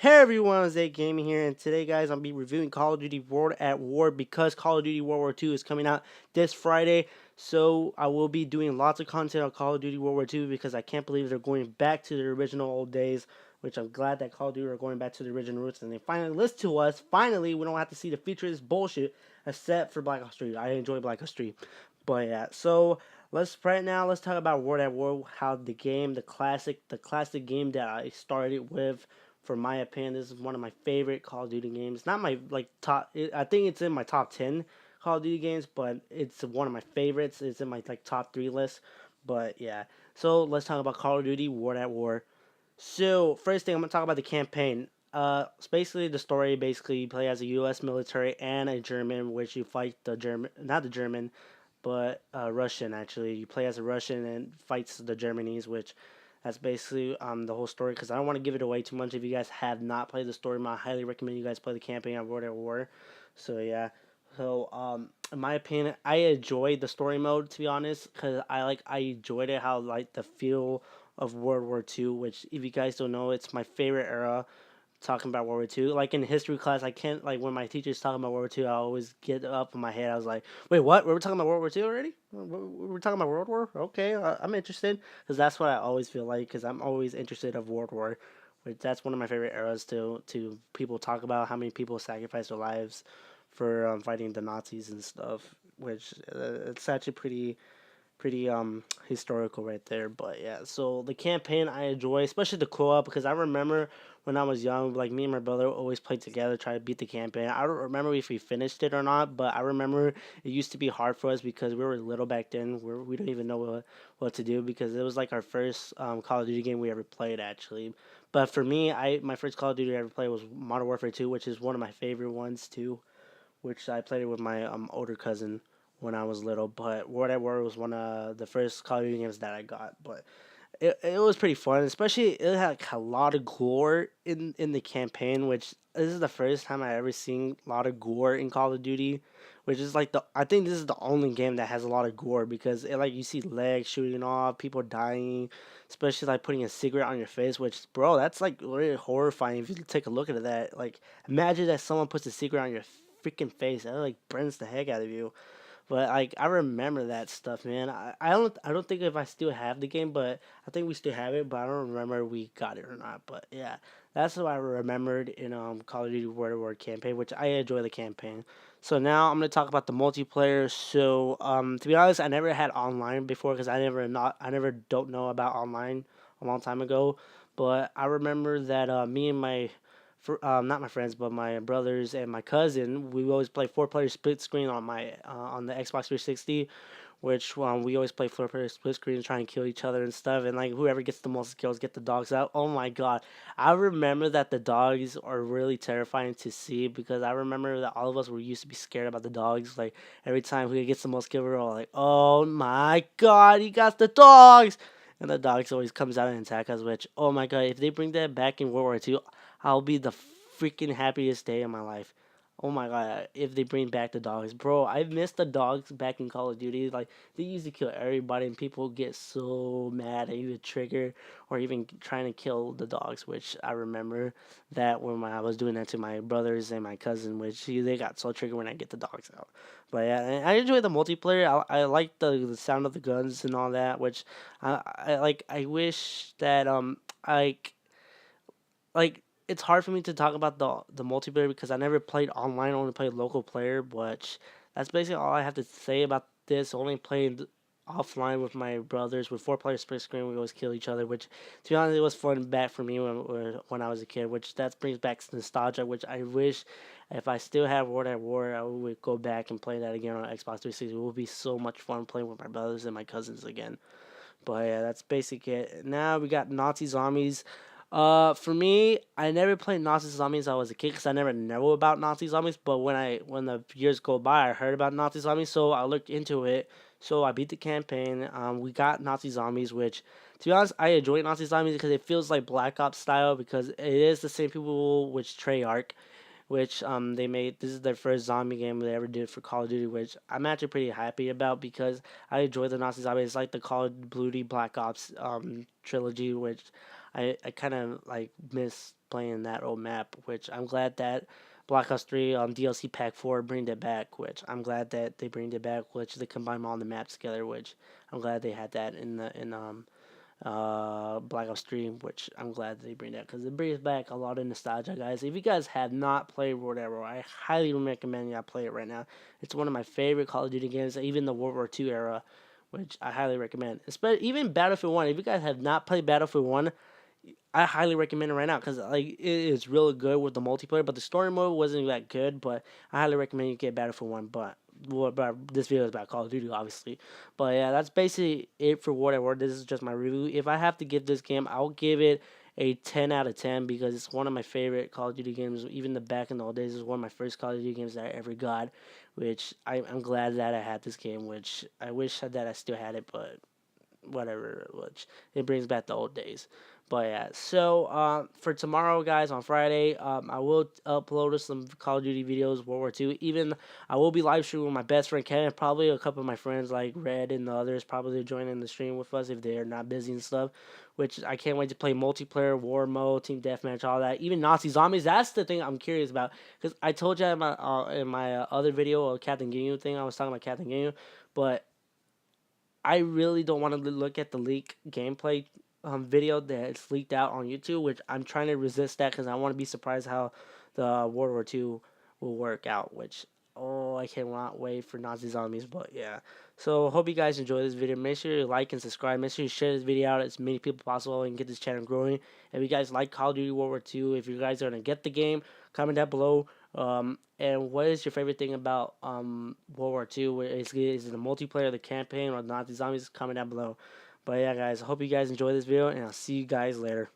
Hey everyone, Zay Gaming here, and today, guys, I'll be reviewing Call of Duty World at War because Call of Duty World War II is coming out this Friday. So I will be doing lots of content on Call of Duty World War II because I can't believe they're going back to the original old days. Which I'm glad that Call of Duty are going back to the original roots, and they finally listen to us. Finally, we don't have to see the features bullshit except for Black Ops 3. I enjoy Black Ops 3, but yeah. So let's talk about World at War, how the classic game that I started with. For my opinion, this is one of my favorite Call of Duty games. Not my like top. I think it's in my top 10 Call of Duty games, but it's one of my favorites. It's in my like top 3 list. But yeah, so let's talk about Call of Duty World at War. So first thing I'm gonna talk about the campaign. It's basically the story. Basically, you play as a U.S. military and a German, which you fight the German, not the German, but Russian. Actually, you play as a Russian and fights the Germanies, which that's basically the whole story. Because I don't want to give it away too much. If you guys have not played the story, I highly recommend you guys play the campaign of World at War. So yeah. So in my opinion, I enjoyed the story mode, to be honest, because I enjoyed it how like the feel of World War II, which if you guys don't know, it's my favorite era. Talking about World War II, like in history class, I can't like when my teacher's talking about World War II, I always get up in my head. I was like, "Wait, what? We were talking about World War II already? We were talking about World War? Okay, I'm interested because that's what I always feel like because I'm always interested of World War, which that's one of my favorite eras to people talk about how many people sacrificed their lives for fighting the Nazis and stuff, which it's actually pretty historical right there. But yeah, so the campaign I enjoy, especially the co-op, because I remember when I was young, like me and my brother always played together, try to beat the campaign. I don't remember if we finished it or not, but I remember it used to be hard for us because we were little back then. We don't even know what to do because it was like our first Call of Duty game we ever played actually. But for me, I my first Call of Duty I ever played was Modern Warfare 2, which is one of my favorite ones too, which I played it with my older cousin when I was little. But World at War was one of the first Call of Duty games that I got. But it was pretty fun, especially it had like, a lot of gore in the campaign, which this is the first time I ever seen a lot of gore in Call of Duty. Which is like the I think this is the only game that has a lot of gore because it like you see legs shooting off, people dying, especially like putting a cigarette on your face. Which bro, that's like really horrifying if you take a look at that. Like imagine that someone puts a cigarette on your freaking face, that like burns the heck out of you. But like I remember that stuff, man. I don't think if I still have the game, but I think we still have it, but I don't remember if we got it or not. But yeah, that's what I remembered in Call of Duty World at War campaign, which I enjoy the campaign. So now I'm gonna talk about the multiplayer. So to be honest, I never had online before because I never don't know about online a long time ago. But I remember that me and my not my friends, but my brothers and my cousin. We always play four-player split screen on the Xbox 360, which we always play four-player split screen and try and kill each other and stuff. And like whoever gets the most kills get the dogs out. Oh my god, I remember that the dogs are really terrifying to see because I remember that all of us were used to be scared about the dogs. Like every time who gets the most kills, we're all like, "Oh my god, he got the dogs!" And the dogs always comes out and attack us. Which oh my god, if they bring that back in World War II, I'll be the freaking happiest day of my life. Oh my god, if they bring back the dogs. Bro, I missed the dogs back in Call of Duty. Like, they used to kill everybody, and people get so mad at you, trigger, or even trying to kill the dogs, which I remember that when I was doing that to my brothers and my cousin, which they got so triggered when I get the dogs out. But yeah, and I enjoy the multiplayer. I like the sound of the guns and all that, which I like. I wish that, like it's hard for me to talk about the multiplayer because I never played online. I only played local player, but that's basically all I have to say about this. I only played offline with my brothers with four-player split screen. We always kill each other, which to be honest, it was fun back for me when I was a kid. Which that brings back nostalgia. Which I wish if I still have World at War, I would go back and play that again on Xbox 360. It would be so much fun playing with my brothers and my cousins again. But yeah, that's basic it. Now we got Nazi zombies. For me, I never played Nazi zombies. When I was a kid because I never know about Nazi zombies. But when the years go by, I heard about Nazi zombies, so I looked into it. So I beat the campaign. We got Nazi zombies, which to be honest, I enjoy Nazi zombies because it feels like Black Ops style because it is the same people which Treyarch, which they made. This is their first zombie game they ever did for Call of Duty, which I'm actually pretty happy about because I enjoy the Nazi zombies. It's like the Call of Duty Black Ops trilogy, which I kind of like miss. playing that old map, which I'm glad that Black Ops 3 DLC Pack 4 bring it back, which I'm glad that they bring it back, which they combine all the maps together, which I'm glad they had that in Black Ops 3, which I'm glad they bring that because it brings back a lot of nostalgia, guys. If you guys have not played World at War, I highly recommend y'all play it right now. It's one of my favorite Call of Duty games, even the World War II era, which I highly recommend. Especially even Battlefield 1. If you guys have not played Battlefield 1, I highly recommend it right now because like it is really good with the multiplayer, but the story mode wasn't that good. But I highly recommend you get Battlefield 1. But what about this video is about Call of Duty, obviously. But yeah, that's basically it for World at War. This is just my review. If I have to give this game, I'll give it a 10 out of 10 because it's one of my favorite Call of Duty games. Even the back in the old days, is one of my first Call of Duty games that I ever got, which I'm glad that I had this game. Which I wish that I still had it, but whatever, which it brings back the old days. But yeah, so for tomorrow, guys, on Friday, I will upload some Call of Duty videos, World War II. Even I will be live streaming with my best friend Kevin, probably a couple of my friends like Red and the others probably joining the stream with us if they're not busy and stuff. Which I can't wait to play multiplayer, war mode, team deathmatch, all that. Even Nazi zombies. That's the thing I'm curious about because I told you in my other video of Captain Ginyu thing, I was talking about Captain Ginyu, but I really don't want to look at the leak gameplay video that's leaked out on YouTube, which I'm trying to resist that because I want to be surprised how the World War II will work out, which, oh, I cannot wait for Nazi zombies, but yeah. So, hope you guys enjoy this video. Make sure you like and subscribe. Make sure you share this video out as many people possible and get this channel growing. If you guys like Call of Duty World War II, if you guys are going to get the game, comment down below. And what is your favorite thing about World War II? Is it the multiplayer, the campaign, or Nazi zombies? Comment down below. But yeah, guys, I hope you guys enjoy this video, and I'll see you guys later.